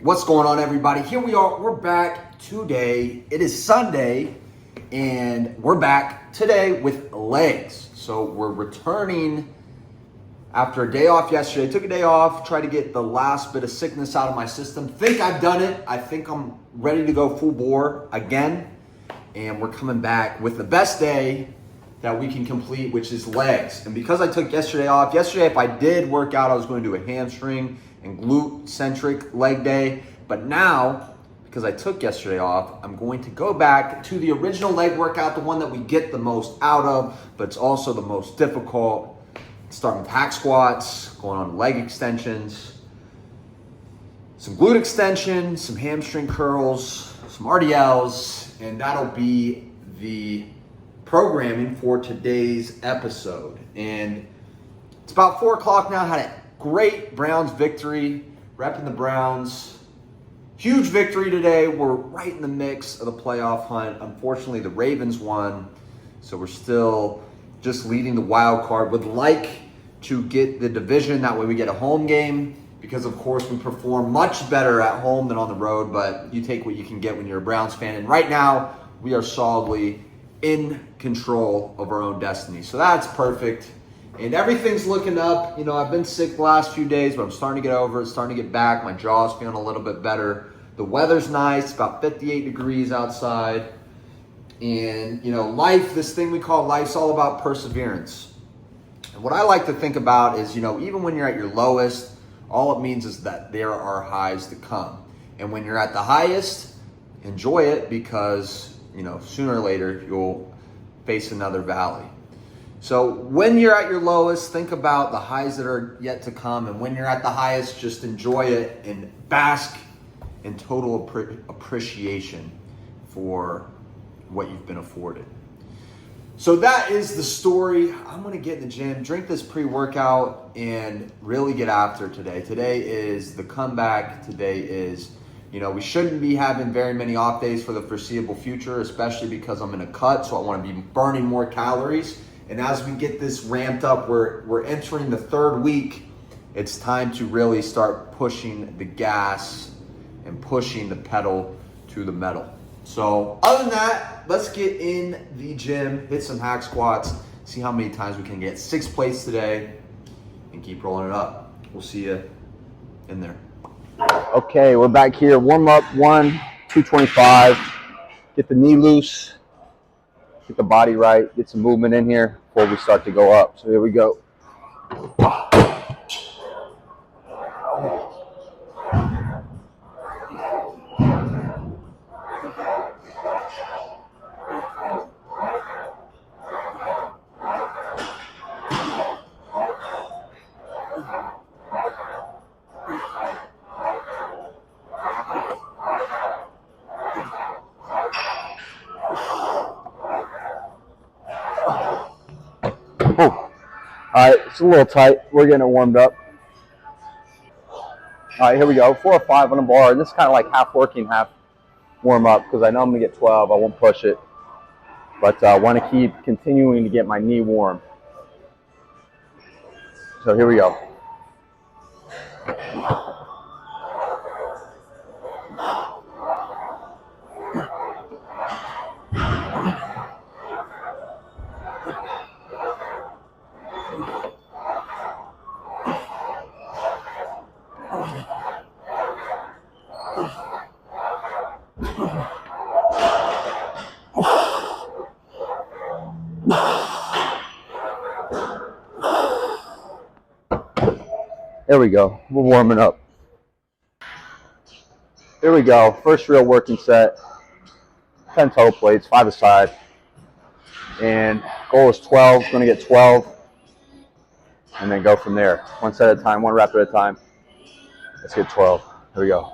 What's going on, everybody? Here we are. We're back today. It is Sunday, and we're back today with legs. So we're returning after a day off yesterday. Took a day off, tried to get the last bit of sickness out of my system. Think I've done it. I think I'm ready to go full bore again. And we're coming back with the best day that we can complete, which is legs. And because I took yesterday off, if I did work out, I was going to do a hamstring and glute-centric leg day. But now, because I took yesterday off, I'm going to go back to the original leg workout, the one that we get the most out of, but it's also the most difficult. Starting with hack squats, going on to leg extensions, some glute extension, some hamstring curls, some RDLs, and that'll be the programming for today's episode. And it's about 4 o'clock now. Had a great Browns victory, repping the Browns. Huge victory today. We're right in the mix of the playoff hunt. Unfortunately, the Ravens won, so we're still just leading the wild card. Would like to get the division. That way we get a home game because, of course, we perform much better at home than on the road, but you take what you can get when you're a Browns fan. And right now, we are solidly in control of our own destiny. So that's perfect. And everything's looking up. You know, I've been sick the last few days, but I'm starting to get over it, starting to get back. My jaw's feeling a little bit better. The weather's nice, about 58 degrees outside. And, you know, life, this thing we call life's all about perseverance. And what I like to think about is, you know, even when you're at your lowest, all it means is that there are highs to come. And when you're at the highest, enjoy it because, you know, sooner or later you'll face another valley. So when you're at your lowest, think about the highs that are yet to come. And when you're at the highest, just enjoy it and bask in total appreciation for what you've been afforded. So that is the story. I'm going to get in the gym, drink this pre-workout, and really get after today. Today is the comeback. Today is, you know, we shouldn't be having very many off days for the foreseeable future, especially because I'm in a cut, so I want to be burning more calories. And as we get this ramped up, we're entering the third week. It's time to really start pushing the gas and pushing the pedal to the metal. So other than that, let's get in the gym, hit some hack squats, see how many times we can get 6 plates today, and keep rolling it up. We'll see you in there. Okay, we're back here. Warm up 225. Get the knee loose. Get the body right, get some movement in here before we start to go up. So here we go. All right, it's a little tight. We're getting it warmed up. All right, here we go. 4 or 5 on the bar. And this is kind of like half working, half warm up because I know I'm going to get 12. I won't push it. But I want to keep continuing to get my knee warm. So here we go. There we go. We're warming up. Here we go. First real working set. 10 toe plates, 5 aside. And goal is 12. Going to get 12. And then go from there. 1 set at a time, 1 rep at a time. Let's get 12. Here we go.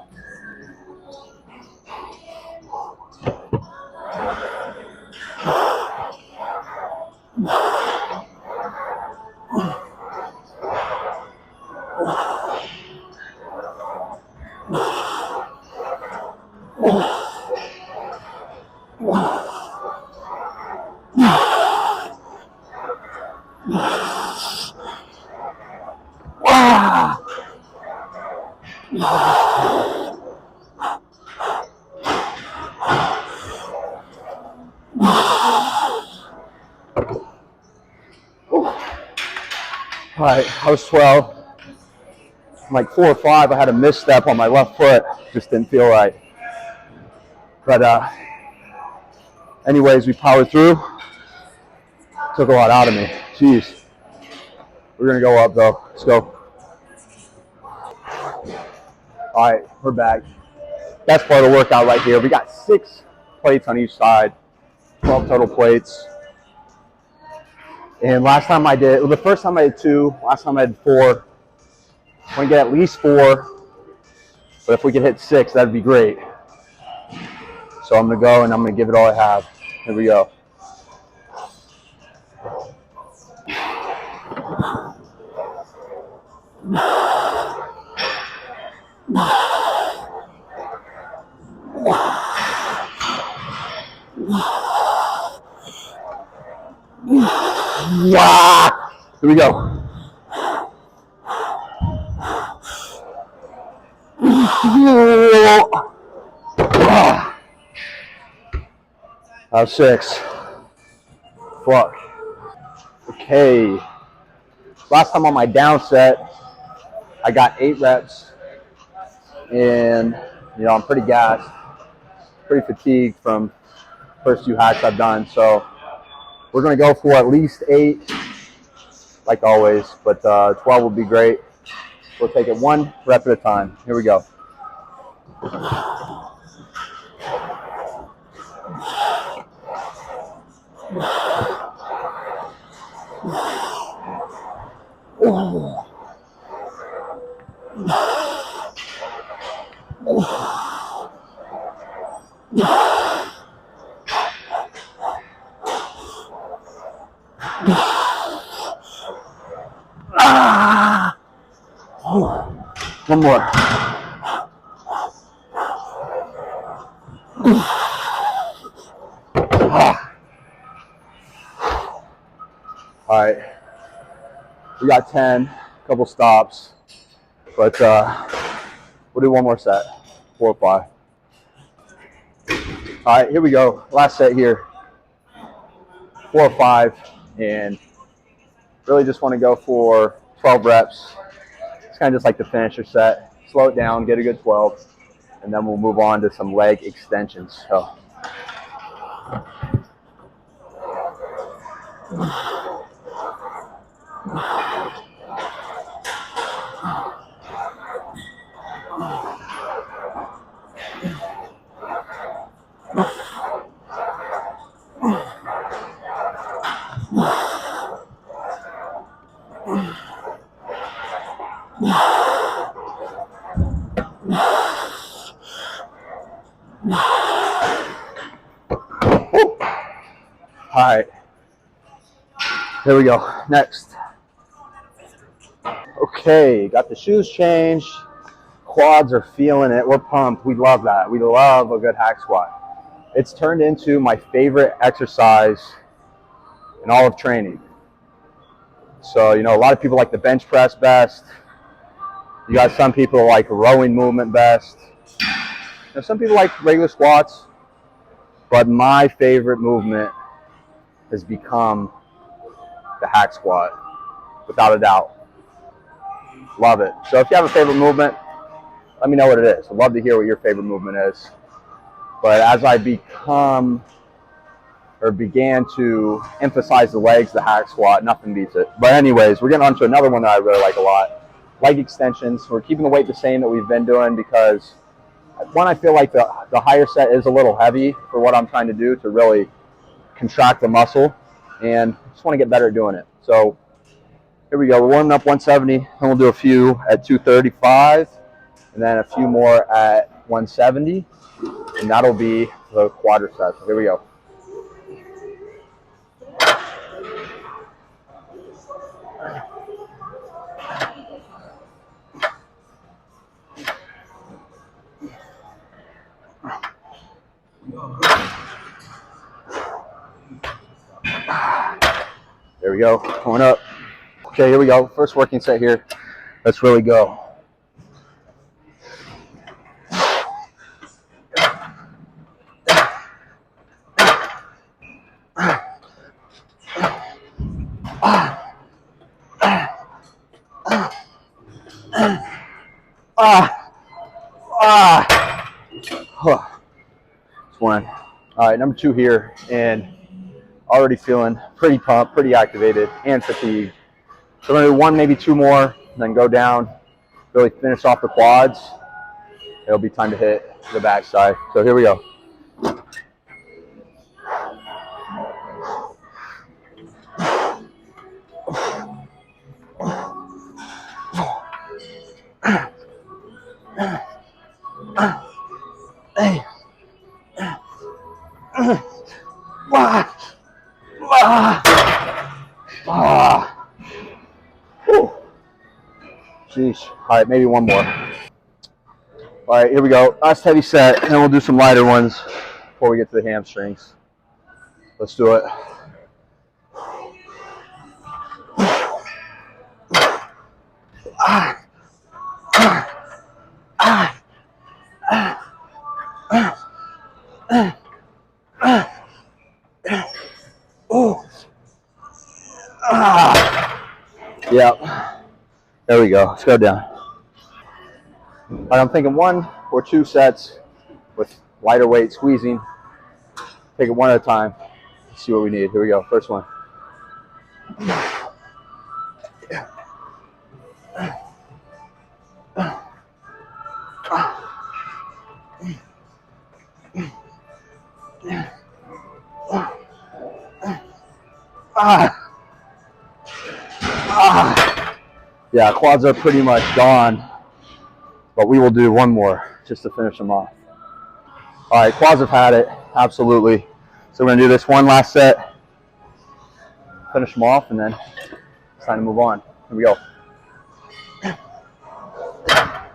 right, I was 12. I'm like 4 or 5. I had a misstep on my left foot. Just didn't feel right. But anyways, we powered through. Took a lot out of me. Jeez. We're going to go up, though. Let's go. All right, we're back. That's part of the workout right here. We got 6 plates on each side, 12 total plates. And last time I did, well, the first time I did 2, last time I did 4. I want to get at least 4, but if we could hit 6, that'd be great. So I'm going to go and I'm going to give it all I have. Here we go. Here we go. That was 6. Fuck. Okay. Last time on my down set, I got 8 reps. And, I'm pretty gassed, pretty fatigued from first 2 hacks I've done. So we're going to go for at least 8, like always. But 12 would be great. We'll take it 1 rep at a time. Here we go. One more. All right. We got 10, a couple stops, but we'll do one more set, 4 or 5. All right, here we go. Last set here, 4 or 5, and really just want to go for 12 reps. It's kind of just like the finisher set. Slow it down, get a good 12, and then we'll move on to some leg extensions. So. All right, here we go. Next. Okay, got the shoes changed. Quads are feeling it. We're pumped. We love that. We love a good hack squat. It's turned into my favorite exercise in all of training. So, a lot of people like the bench press best. You got some people like rowing movement best. Some people like regular squats. But my favorite movement has become the hack squat, without a doubt. Love it. So if you have a favorite movement, let me know what it is. I'd love to hear what your favorite movement is. But as I began to emphasize the legs, the hack squat, nothing beats it. But anyways, we're getting on to another one that I really like a lot. Leg extensions. We're keeping the weight the same that we've been doing because, one, I feel like the higher set is a little heavy for what I'm trying to do to really contract the muscle, and just want to get better at doing it. So here we go. We're warming up 170, and we'll do a few at 235, and then a few more at 170, and that'll be the quadriceps. Here we go. There we go. Going up. Okay, here we go. First working set here. Let's really go. Ah, ah. Huh. That's one. All right, number 2 here, and already feeling pretty pumped, pretty activated, and fatigued. So I'm gonna do 1, maybe 2 more, then go down, really finish off the quads. It'll be time to hit the backside. So here we go. Hey. Ah. Ah. Ah. Whew. Jeez. All right, maybe 1 more. All right, here we go. Last heavy set, and then we'll do some lighter ones before we get to the hamstrings. Let's do it. Ah. Ah. Ah. Ah. Ah. Ah. Oh. Ah. Yep. There we go. Let's go down. All right, I'm thinking 1 or 2 sets with lighter weight squeezing. Take it 1 at a time. See what we need. Here we go. First one. Ah. Ah. Yeah, quads are pretty much gone, but we will do 1 more just to finish them off. All right, quads have had it, absolutely. So we're gonna do this 1 last set, finish them off, and then it's time to move on. Here we go. Ah.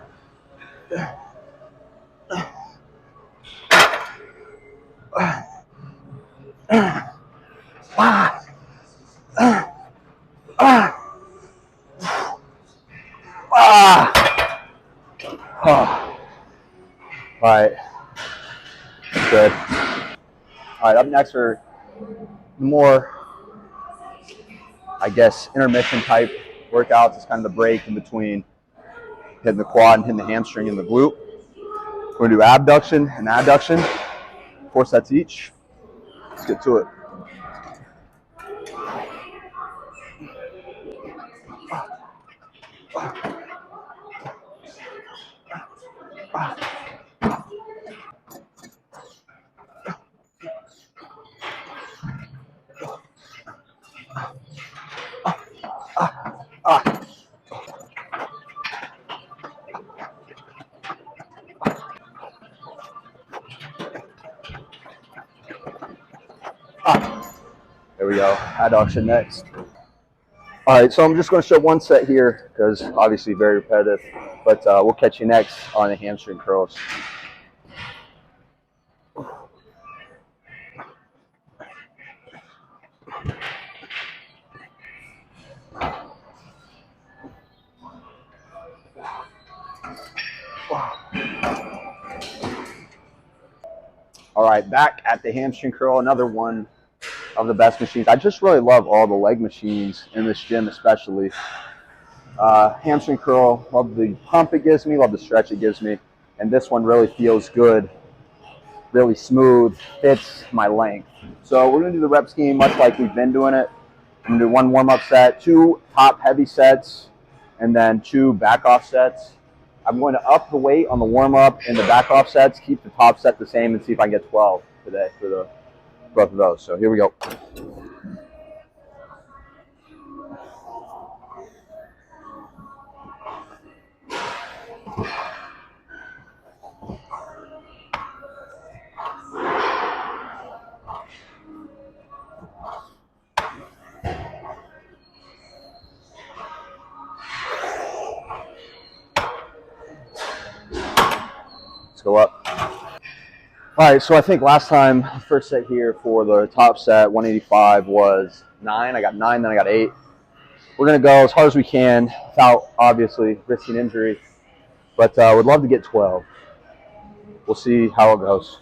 Ah. Ah. Oh. All right, good. All right, up next are more, I guess, intermission type workouts. It's kind of the break in between hitting the quad and hitting the hamstring and the glute. We're gonna do abduction and adduction, 4 sets each. Let's get to it. Ah. Ah. There we go. Adduction next. All right, so I'm just going to show 1 set here because obviously very repetitive, but we'll catch you next on the hamstring curls. All right, back at the hamstring curl, another one of the best machines. I just really love all the leg machines in this gym, especially. Hamstring curl, love the pump it gives me, love the stretch it gives me, and this one really feels good, really smooth, fits my length. So we're going to do the rep scheme much like we've been doing it. I'm going to do 1 warm-up set, 2 top heavy sets, and then 2 back-off sets. I'm going to up the weight on the warm-up and the back-off sets, keep the top set the same, and see if I can get 12 today for both of those. So here we go. Let's go up. All right, so I think last time, first set here for the top set, 185 was 9. I got 9, then I got 8. We're going to go as hard as we can without, obviously, risking injury, but would love to get 12. We'll see how it goes.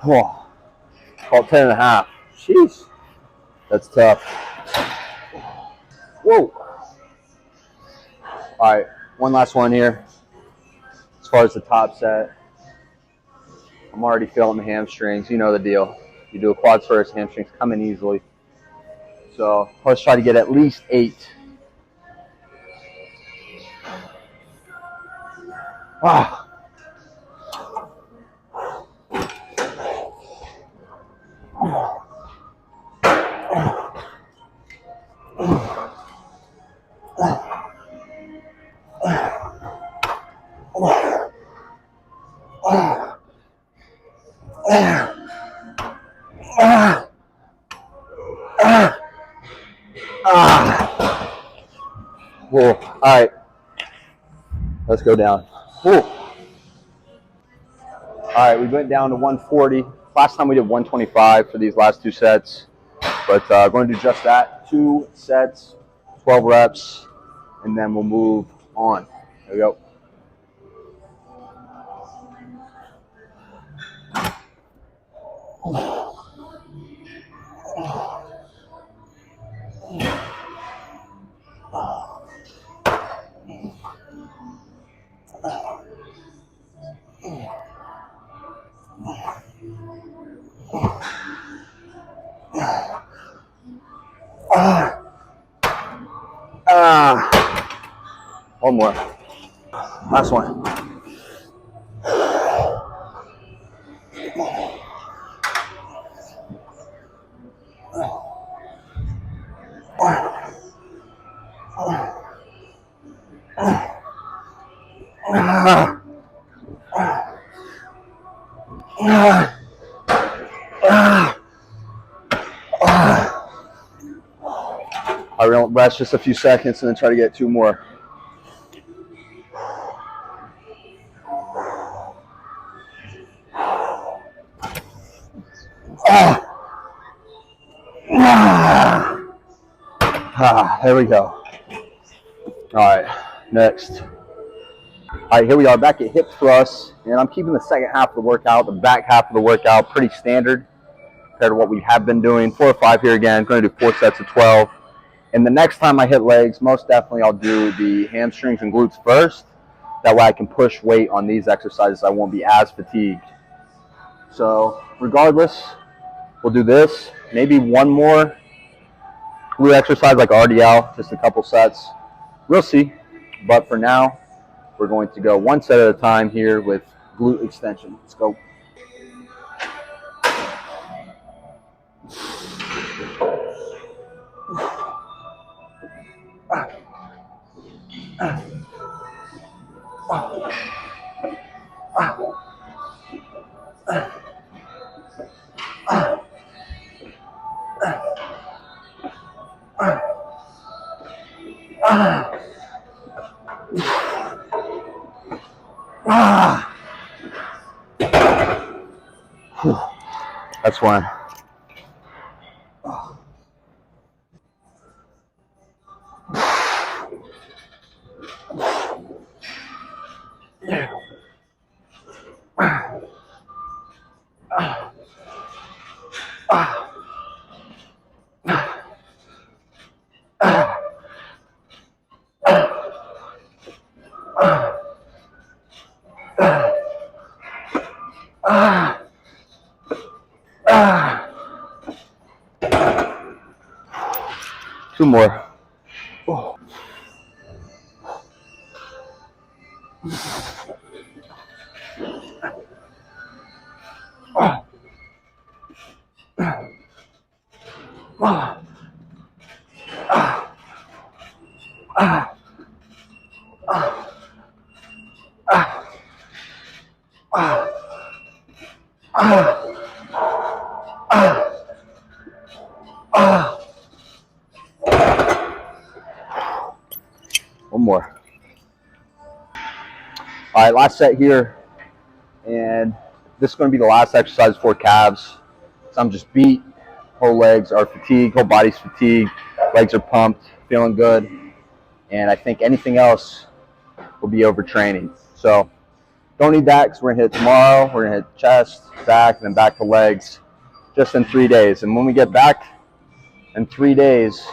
Oh, call 10 and a half. Jeez, that's tough. Whoa. All right, one last one here. As far as the top set, I'm already feeling the hamstrings. You know the deal. You do a quads first, hamstrings come in easily. So let's try to get at least 8. Ah. Whoa. All right, let's go down. Whoa. All right, we went down to 140. Last time we did 125 for these last 2 sets, but we're going to do just that. 2 sets, 12 reps, and then we'll move on. There we go. One more. Last one. I will rest just a few seconds and then try to get 2 more. There we go. All right, next. All right, here we are back at hip thrusts, and I'm keeping the second half of the workout, the back half of the workout, pretty standard compared to what we have been doing. 4 or 5 here again. Going to do 4 sets of 12. And the next time I hit legs, most definitely I'll do the hamstrings and glutes first. That way I can push weight on these exercises. I won't be as fatigued. So regardless, we'll do this. Maybe one more glute exercise like RDL, just a couple sets. We'll see. But for now, we're going to go 1 set at a time here with glute extension. Let's go. That's one. Two more. Oh. One more. All right, last set here. And this is going to be the last exercise for calves. So I'm just beat. whole legs are fatigued, whole body's fatigued, legs are pumped, feeling good. And I think anything else will be overtraining. So don't need that because we're going to hit tomorrow. We're going to hit chest, back, and then back to legs just in 3 days. And when we get back in 3 days,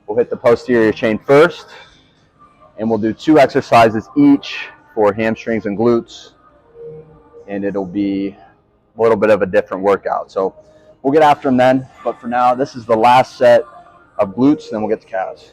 we'll hit the posterior chain first. And we'll do 2 exercises each for hamstrings and glutes. And it'll be a little bit of a different workout. So we'll get after them then. But for now, this is the last set of glutes, then we'll get to calves.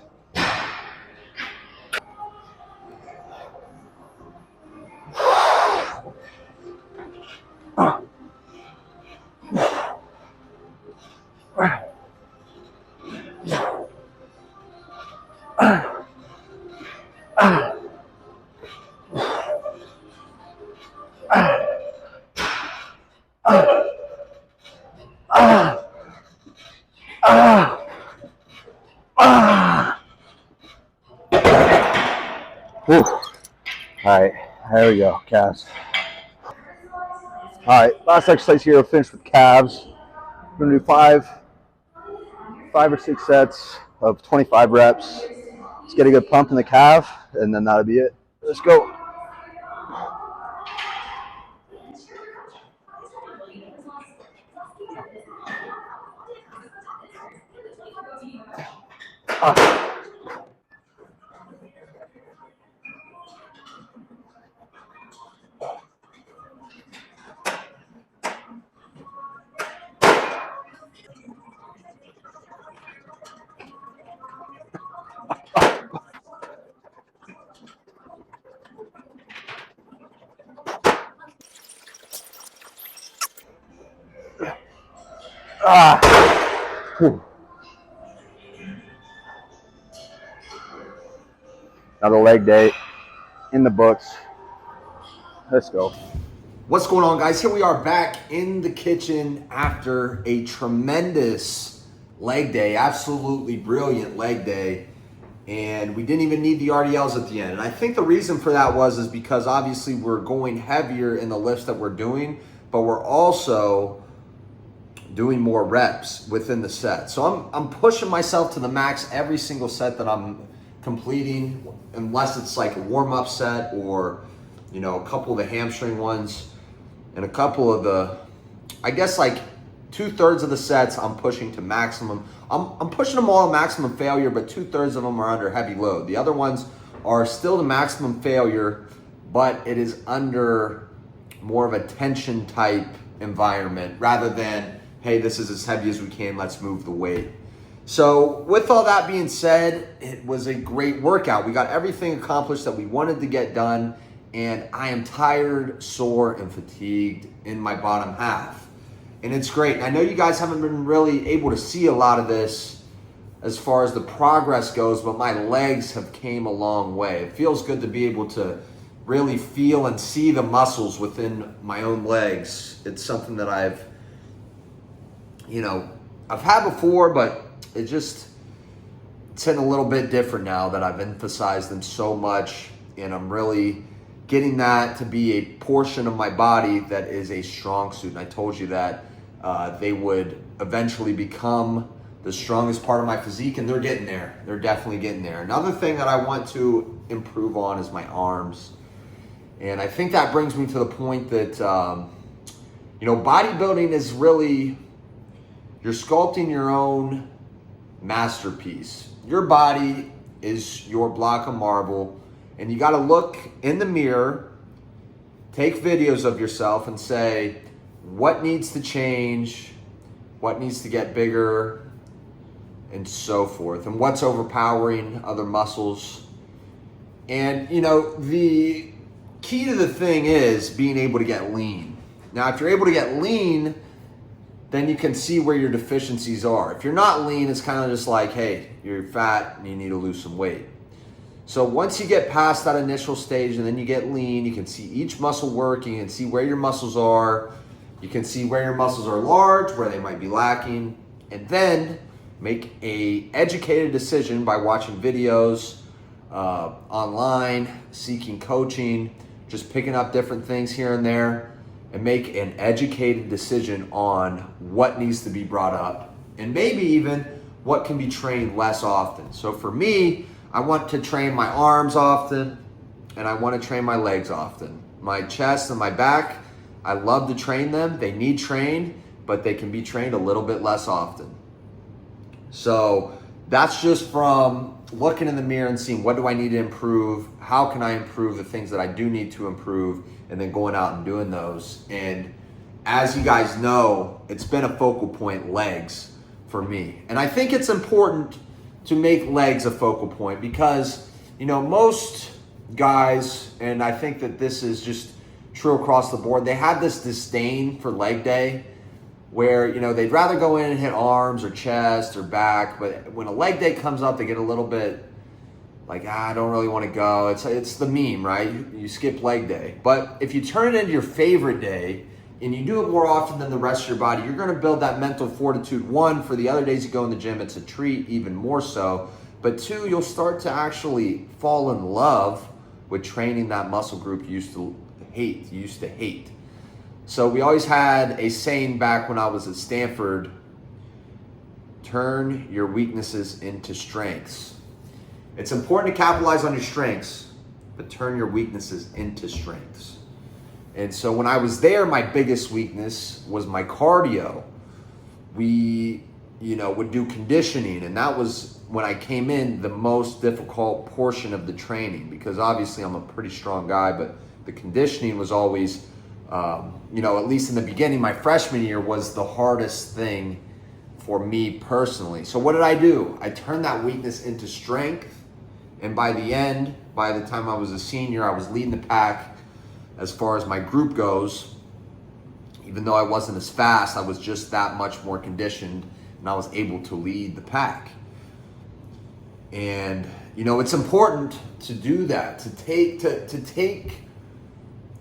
Whew. All right, there we go, calves. All right, last exercise here, we'll finish with calves. We're gonna do five or six sets of 25 reps. Let's get a good pump in the calf, and then that'll be it. Let's go. Another leg day in the books. Let's go. What's going on, guys? Here we are back in the kitchen after a tremendous leg day, absolutely brilliant leg day. And we didn't even need the RDLs at the end. And I think the reason for that is because obviously we're going heavier in the lifts that we're doing, but we're also doing more reps within the set. So I'm pushing myself to the max every single set that I'm completing, unless it's like a warm-up set or, you know, a couple of the hamstring ones and a couple of the, I guess like 2/3 of the sets I'm pushing to maximum. I'm pushing them all to maximum failure, but 2/3 of them are under heavy load. The other ones are still to maximum failure, but it is under more of a tension type environment rather than, hey, this is as heavy as we can, let's move the weight. So with all that being said, it was a great workout. We got everything accomplished that we wanted to get done, and I am tired, sore, and fatigued in my bottom half. And it's great. I know you guys haven't been really able to see a lot of this as far as the progress goes, but my legs have came a long way. It feels good to be able to really feel and see the muscles within my own legs. It's something that I've had before, but it's hitting a little bit different now that I've emphasized them so much, and I'm really getting that to be a portion of my body that is a strong suit. And I told you that they would eventually become the strongest part of my physique, and they're getting there. They're definitely getting there. Another thing that I want to improve on is my arms. And I think that brings me to the point that, bodybuilding is really, you're sculpting your own masterpiece. Your body is your block of marble, and you got to look in the mirror, take videos of yourself, and say, what needs to change, what needs to get bigger, and so forth, and what's overpowering other muscles. And, the key to the thing is being able to get lean. Now, if you're able to get lean, then you can see where your deficiencies are. If you're not lean, it's kind of just like, hey, you're fat and you need to lose some weight. So once you get past that initial stage and then you get lean, you can see each muscle working and see where your muscles are. You can see where your muscles are large, where they might be lacking, and then make a educated decision by watching videos online, seeking coaching, just picking up different things here and there, and make an educated decision on what needs to be brought up and maybe even what can be trained less often. So for me, I want to train my arms often, and I want to train my legs often. My chest and my back, I love to train them. They need trained, but they can be trained a little bit less often. So that's just from looking in the mirror and seeing what do I need to improve, how can I improve the things that I do need to improve, and then going out and doing those. And as you guys know, it's been a focal point, legs, for me. And I think it's important to make legs a focal point because, you know, most guys, and I think that this is just true across the board, they have this disdain for leg day where, you know, they'd rather go in and hit arms or chest or back, but when a leg day comes up, they get a little bit like, I don't really want to go. It's the meme, right? You skip leg day. But if you turn it into your favorite day and you do it more often than the rest of your body, you're going to build that mental fortitude. One, for the other days you go in the gym, it's a treat, even more so. But two, you'll start to actually fall in love with training that muscle group you used to hate. So we always had a saying back when I was at Stanford, turn your weaknesses into strengths. It's important to capitalize on your strengths, but turn your weaknesses into strengths. And so when I was there, my biggest weakness was my cardio. We, would do conditioning, and that was when I came in the most difficult portion of the training because obviously I'm a pretty strong guy, but the conditioning was always, at least in the beginning, my freshman year was the hardest thing for me personally. So what did I do? I turned that weakness into strength, and by the time I was a senior, I was leading the pack as far as my group goes. Even though I wasn't as fast, I was just that much more conditioned, and I was able to lead the pack. And it's important to do that, to take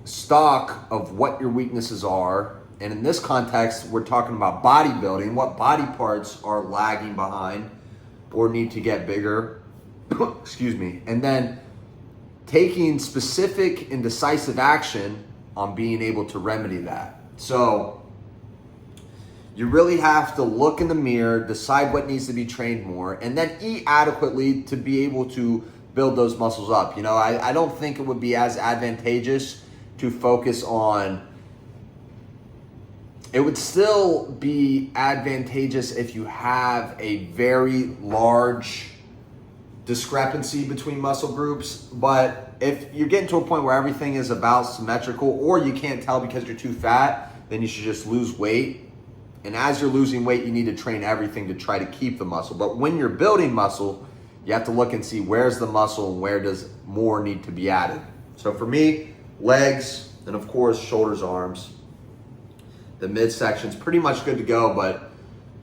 stock of what your weaknesses are. And in this context, we're talking about bodybuilding, what body parts are lagging behind or need to get bigger. Excuse me. And then taking specific and decisive action on being able to remedy that. So you really have to look in the mirror, decide what needs to be trained more, and then eat adequately to be able to build those muscles up. I don't think it would be as advantageous to focus on. It would still be advantageous if you have a very large discrepancy between muscle groups, but if you're getting to a point where everything is about symmetrical or you can't tell because you're too fat, then you should just lose weight. And as you're losing weight, you need to train everything to try to keep the muscle. But when you're building muscle, you have to look and see where's the muscle and where does more need to be added. So for me, legs, and of course shoulders, arms. The midsection's pretty much good to go, but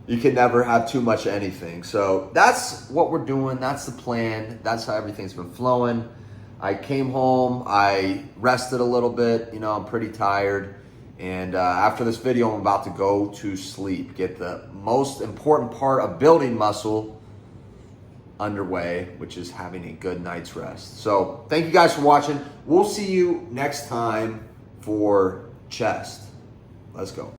you can never have too much of anything. So that's what we're doing. That's the plan. That's how everything's been flowing. I came home. I rested a little bit. I'm pretty tired. And after this video, I'm about to go to sleep. Get the most important part of building muscle underway, which is having a good night's rest. So thank you guys for watching. We'll see you next time for chest. Let's go.